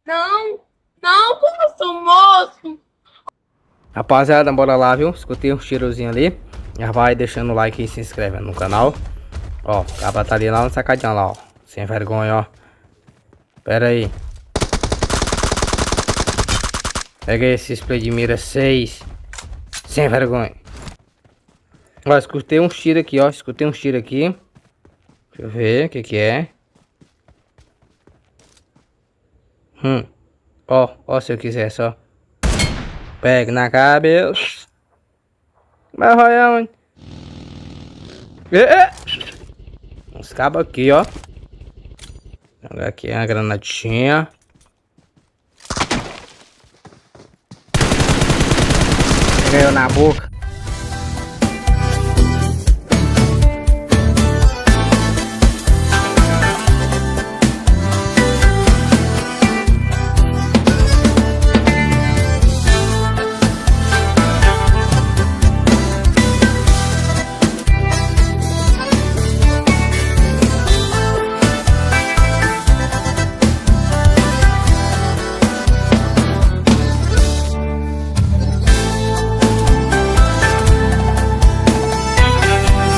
Não, não posso, moço. Rapaziada, bora lá, viu? Escutei um tirozinho ali. Já vai deixando o like e se inscrevendo no canal. Ó, acaba tá ali lá no sacadinho lá, ó. Sem vergonha, ó. Pera aí. Pega esse spray de mira 6. Sem vergonha. Ó, escutei um tiro aqui, ó. Escutei um tiro aqui. Deixa eu ver o que que é. Ó, se eu quiser só. Pega na cabeça. Vai aonde? Uns cabos aqui, ó. Jogar aqui a granadinha. Pega eu na boca.